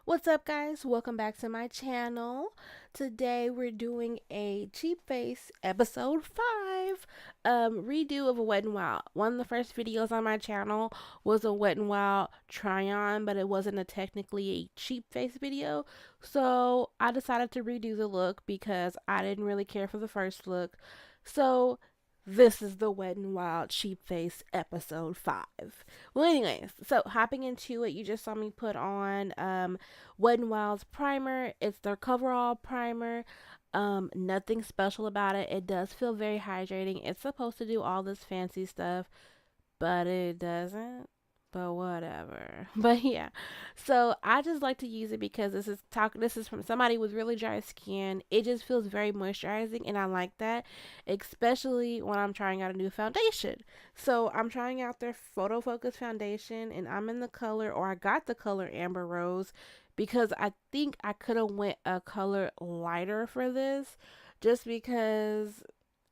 What's up, guys? Welcome back to my channel. Today we're doing a cheap face episode 5 redo of a Wet n Wild. One of the first videos on my channel was a Wet n Wild try on, but it wasn't a technically a cheap face video. So I decided to redo the look because I didn't really care for the first look. So this is the Wet n Wild cheap face episode 5. Well, anyways, so hopping into it, you just saw me put on Wet n Wild's primer. It's their Coverall primer. Nothing special about it. It does feel very hydrating. It's supposed to do all this fancy stuff, but it doesn't. But whatever. But yeah. So I just like to use it because this is from somebody with really dry skin. It just feels very moisturizing and I like that, especially when I'm trying out a new foundation. So I'm trying out their Photofocus foundation and I'm in the color, or I got the color Amber Rose, because I think I could have went a color lighter for this, just because,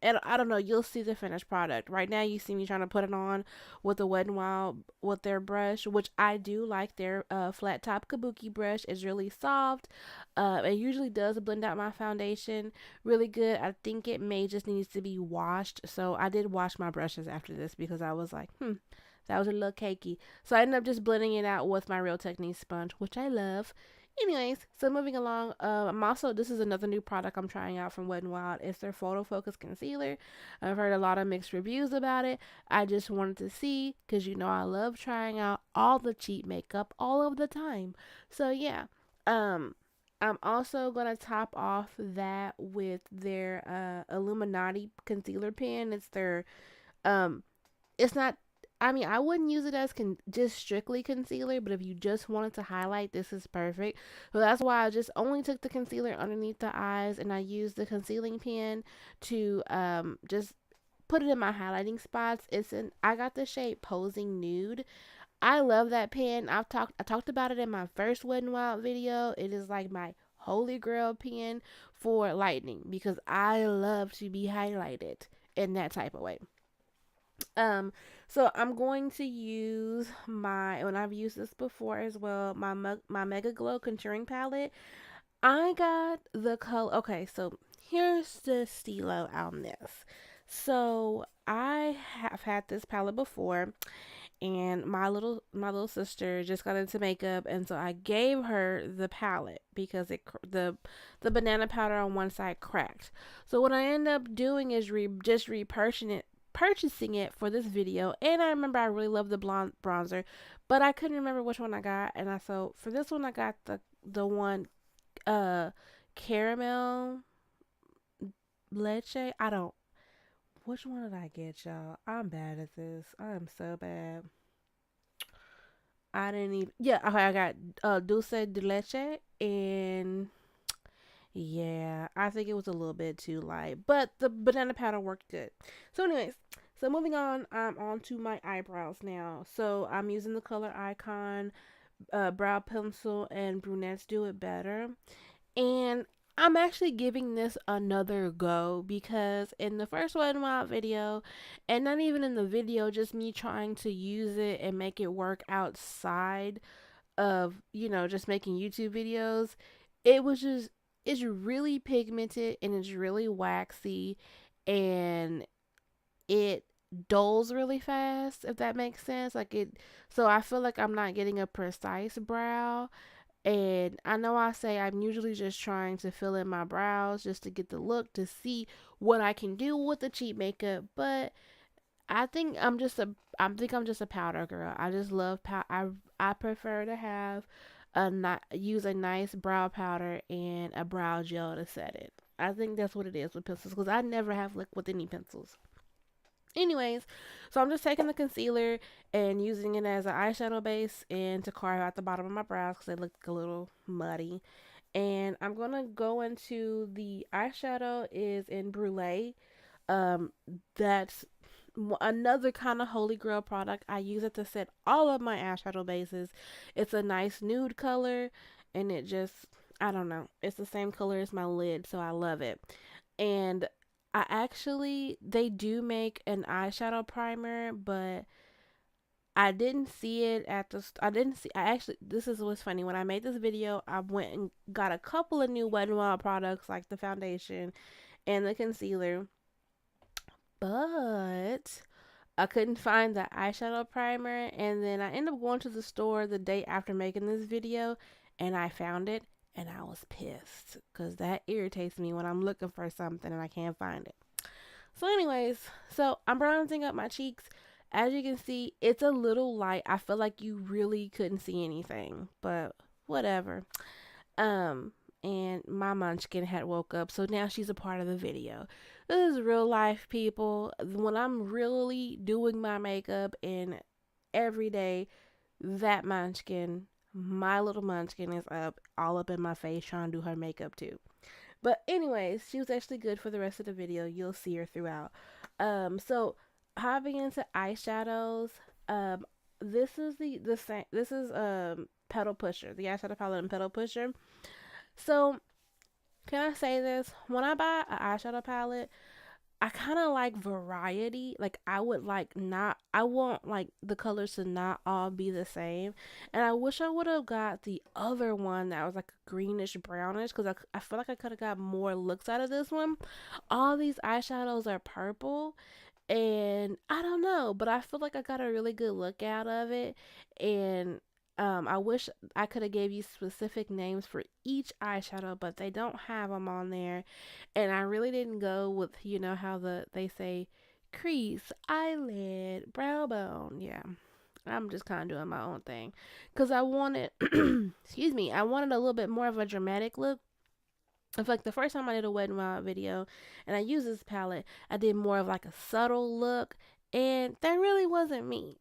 and I don't know, you'll see the finished product. Right now you see me trying to put it on with a Wet n Wild with their brush, which I do like their flat top kabuki brush. It's really soft. It usually does blend out my foundation really good. I think it may just needs to be washed. So I did wash my brushes after this because I was like, that was a little cakey. So I ended up just blending it out with my Real Technique sponge, which I love. Anyways, so moving along, this is another new product I'm trying out from Wet n Wild. It's their Photo Focus Concealer. I've heard a lot of mixed reviews about it. I just wanted to see, because you know I love trying out all the cheap makeup all of the time. So yeah, I'm also going to top off that with their illumi-naughty concealer pen. It's their, it's not, I mean, I wouldn't use it as just strictly concealer, but if you just wanted to highlight, this is perfect. So that's why I just only took the concealer underneath the eyes, and I used the concealing pen to just put it in my highlighting spots. I got the shade Posing Nude. I love that pen. I talked about it in my first Wet n Wild video. It is like my holy grail pen for lightening because I love to be highlighted in that type of way. Um, so I'm going to use and I've used this before as well, my Mega Glow Contouring palette. I got the color. Okay, so here's the stilo on this. So I have had this palette before, and my little sister just got into makeup, and so I gave her the palette because the banana powder on one side cracked. So what I end up doing is just purchasing it for this video. And I remember I really love the blonde bronzer, but I couldn't remember which one I got, and I so for this one I got the one caramel leche. I don't, which one did I get, y'all? I'm bad at this. I am so bad. I didn't even, yeah, okay, I got dulce de leche, and yeah, I think it was a little bit too light, but the banana powder worked good. So anyways, so moving on, I'm on to my eyebrows now. So I'm using the color Icon brow pencil and Brunettes Do It Better. And I'm actually giving this another go because in the first Wet n Wild video, and not even in the video, just me trying to use it and make it work outside of, just making YouTube videos, it was just, it's really pigmented and it's really waxy, and it dulls really fast, if that makes sense. So I feel like I'm not getting a precise brow. And I know I say I'm usually just trying to fill in my brows just to get the look, to see what I can do with the cheap makeup, but I'm just a powder girl. I just love I prefer to have use a nice brow powder and a brow gel to set it. I think that's what it is with pencils, because I never have luck with any pencils. Anyways, so I'm just taking the concealer and using it as an eyeshadow base and to carve out the bottom of my brows because they look a little muddy. And I'm going to go into the eyeshadow is in Brulee. That's another kind of holy grail product. I use it to set all of my eyeshadow bases. It's a nice nude color, and it just, I don't know, it's the same color as my lid, so I love it. And they do make an eyeshadow primer, but I didn't see it at the. I didn't see. I actually. This is what's funny. When I made this video, I went and got a couple of new Wet n Wild products, like the foundation and the concealer, but I couldn't find the eyeshadow primer. And then I ended up going to the store the day after making this video, and I found it, and I was pissed because that irritates me when I'm looking for something and I can't find it. So, anyways, so I'm bronzing up my cheeks. As you can see, it's a little light. I feel like you really couldn't see anything, but whatever. Um, and my munchkin had woke up, so now she's a part of the video. This is real life, people. When I'm really doing my makeup and every day, that munchkin, my little munchkin, is up all up in my face trying to do her makeup too. But anyways, she was actually good for the rest of the video. You'll see her throughout. So hopping into eyeshadows, um, this is the same. This is Petal Pusher, the eyeshadow palette in Petal Pusher. So can I say this? When I buy an eyeshadow palette, I kind of like variety. Like I would like not. I want like the colors to not all be the same. And I wish I would have got the other one that was like a greenish brownish, because I feel like I could have got more looks out of this one. All these eyeshadows are purple, and I don't know, but I feel like I got a really good look out of it. And I wish I could have gave you specific names for each eyeshadow, but they don't have them on there. And I really didn't go with, you know, how they say crease, eyelid, brow bone. Yeah, I'm just kind of doing my own thing because I wanted, excuse me, I wanted a little bit more of a dramatic look. In fact, the first time I did a Wet n Wild video and I used this palette, I did more of like a subtle look, and that really wasn't me.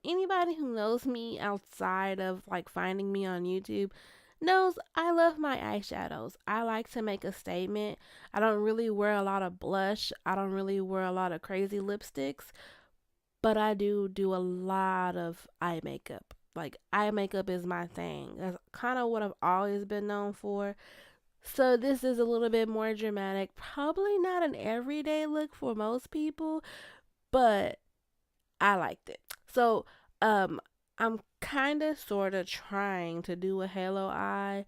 Anybody who knows me outside of like finding me on YouTube knows I love my eyeshadows. I like to make a statement. I don't really wear a lot of blush. I don't really wear a lot of crazy lipsticks, but I do a lot of eye makeup. Like eye makeup is my thing. That's kind of what I've always been known for. So this is a little bit more dramatic. Probably not an everyday look for most people, but I liked it. So I'm kind of sort of trying to do a halo eye.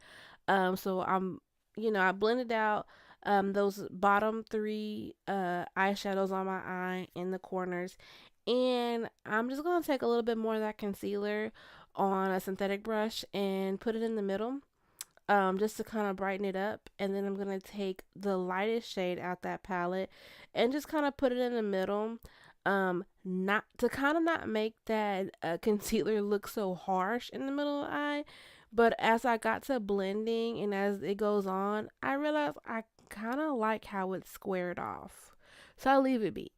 So I blended out those bottom three eyeshadows on my eye in the corners, and I'm just gonna take a little bit more of that concealer on a synthetic brush and put it in the middle, just to kind of brighten it up. And then I'm going to take the lightest shade out that palette and just kind of put it in the middle. Not to kind of not make that concealer look so harsh in the middle of the eye. But as I got to blending and as it goes on, I realized I kind of like how it's squared off. So I'll leave it be.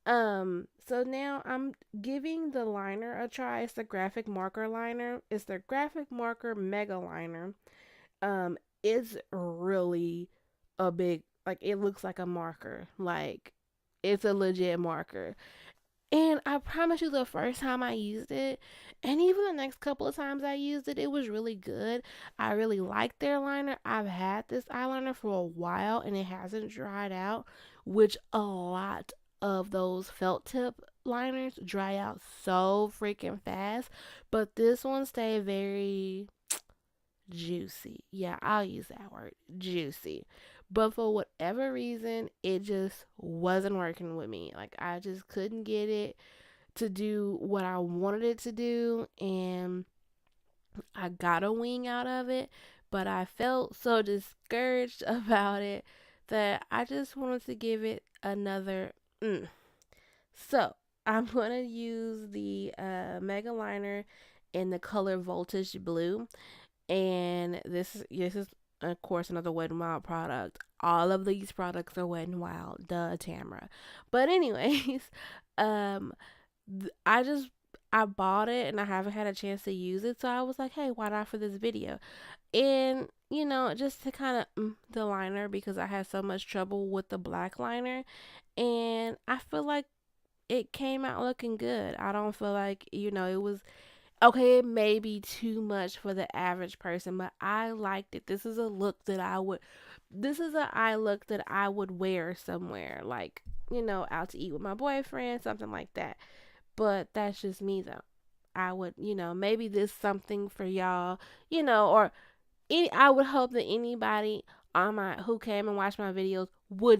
So now I'm giving the liner a try. It's the graphic marker liner. It's the graphic marker mega liner. It's really a big, like, it looks like a marker. Like, it's a legit marker. And I promise you, the first time I used it, and even the next couple of times I used it, it was really good. I really liked their liner. I've had this eyeliner for a while and it hasn't dried out, which a lot of those felt tip liners dry out so freaking fast. But this one stayed very juicy. Yeah, I'll use that word, juicy. But for whatever reason, it just wasn't working with me. Like, I just couldn't get it to do what I wanted it to do. And I got a wing out of it, but I felt so discouraged about it that I just wanted to give it another. So, I'm going to use the Mega Liner in the color Voltage Blue. And this is of course another Wet n Wild product. All of these products are Wet n Wild, duh, Tamara. But anyways, um, I just I bought it and I haven't had a chance to use it, so I was like, hey, why not for this video? And just to kind of the liner, because I had so much trouble with the black liner, and I feel like it came out looking good. I don't feel like it was. Okay, it may be too much for the average person, but I liked it. This is a look that this is an eye look that I would wear somewhere, like, out to eat with my boyfriend, something like that. but that's just me though. I would, maybe this something for y'all, or I would hope that anybody on my who came and watched my videos would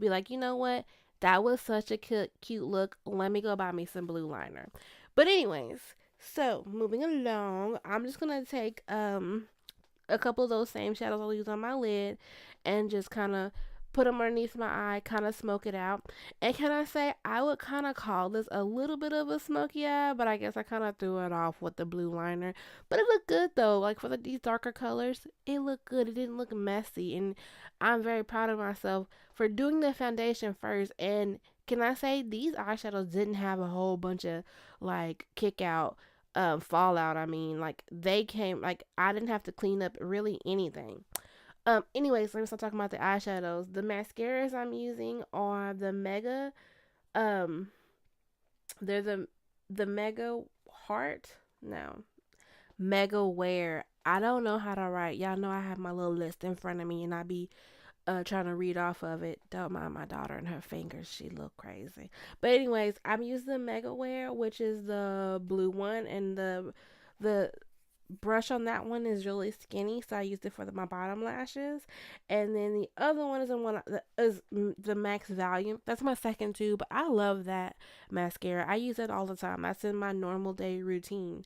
be like, you know what? That was such a cute look. Let me go buy me some blue liner. But anyways, so moving along, I'm just gonna take a couple of those same shadows I'll use on my lid and just kind of put them underneath my eye, kind of smoke it out. And can I say, I would kind of call this a little bit of a smoky eye, but I guess I kind of threw it off with the blue liner. But it looked good though. Like for these darker colors, it looked good. It didn't look messy. And I'm very proud of myself for doing the foundation first. And can I say, these eyeshadows didn't have a whole bunch of like kick out fallout. I mean, like they came, like I didn't have to clean up really anything. Anyways, let me start talking about the eyeshadows. The mascaras I'm using are the Mega. Um, they're the Mega Heart. No, Mega Wear. I don't know how to write. Y'all know I have my little list in front of me, and I be trying to read off of it. Don't mind my daughter and her fingers. She look crazy. But anyways, I'm using the Mega Wear, which is the blue one, and the brush on that one is really skinny, so I used it for my bottom lashes. And then the other one is the Max Volume. That's my second tube. I love that mascara. I use it all the time. That's in my normal day routine.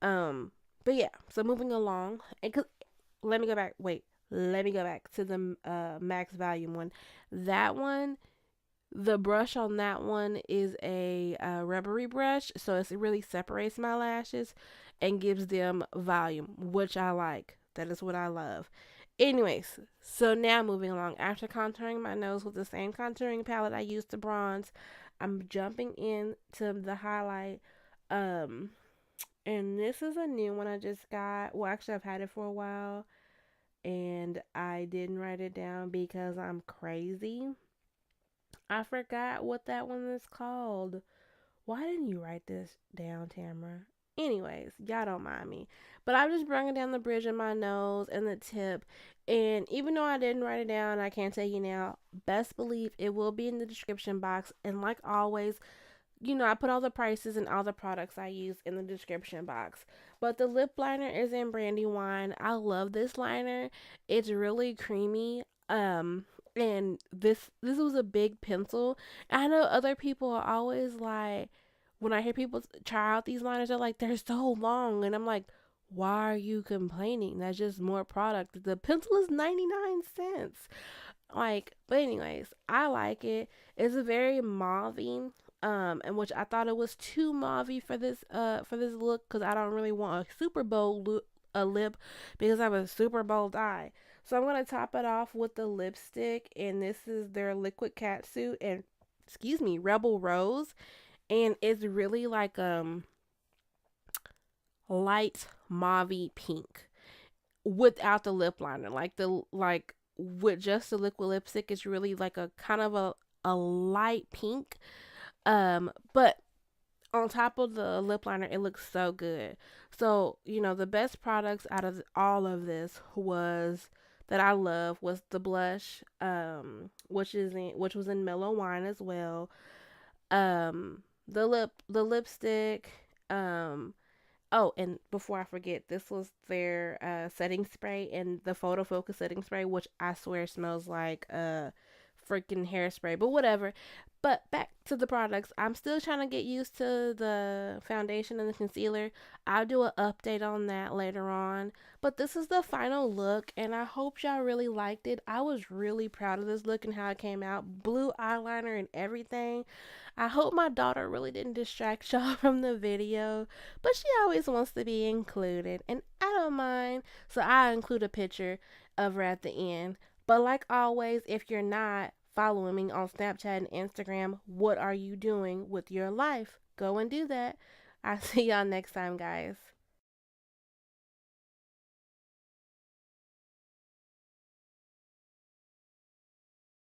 But yeah. So moving along, and let me go back. Wait, let me go back to the Max Volume one. That one, the brush on that one is a rubbery brush, so it really separates my lashes and gives them volume, which I like. That is what I love. Anyways, so now moving along. After contouring my nose with the same contouring palette I used to bronze, I'm jumping into the highlight. And this is a new one I just got. Well, actually, I've had it for a while, and I didn't write it down because I'm crazy. I forgot what that one is called. Why didn't you write this down, Tamara? Anyways, y'all don't mind me. But I'm just bringing down the bridge of my nose and the tip. And even though I didn't write it down, I can't tell you now. Best believe it will be in the description box. And like always, I put all the prices and all the products I use in the description box. But the lip liner is in Brandy Wine. I love this liner. It's really creamy. And this was a big pencil. I know other people are always like, when I hear people try out these liners, they're like, they're so long. And I'm like, why are you complaining? That's just more product. The pencil is 99 cents. Like, but anyways, I like it. It's a very mauvey, and which I thought it was too mauvey for this look, because I don't really want a super bold lip because I have a super bold eye. So I'm gonna top it off with the lipstick, and this is their liquid catsuit and Rebel Rose, and it's really like light mauve pink without the lip liner. Like with just the liquid lipstick, it's really like a kind of a light pink. But on top of the lip liner, it looks so good. So, the best products out of all of this that I love was the blush, which was in Mellow Wine as well. The lipstick, oh, and before I forget, this was their setting spray and the Photofocus setting spray, which I swear smells like freaking hairspray, but whatever. But back to the products. I'm still trying to get used to the foundation and the concealer. I'll do an update on that later on. But this is the final look, and I hope y'all really liked it. I was really proud of this look and how it came out. Blue eyeliner and everything. I hope my daughter really didn't distract y'all from the video, but she always wants to be included, and I don't mind. So I include a picture of her at the end. But like always, if you're not following me on Snapchat and Instagram, what are you doing with your life? Go and do that. I'll see y'all next time, guys.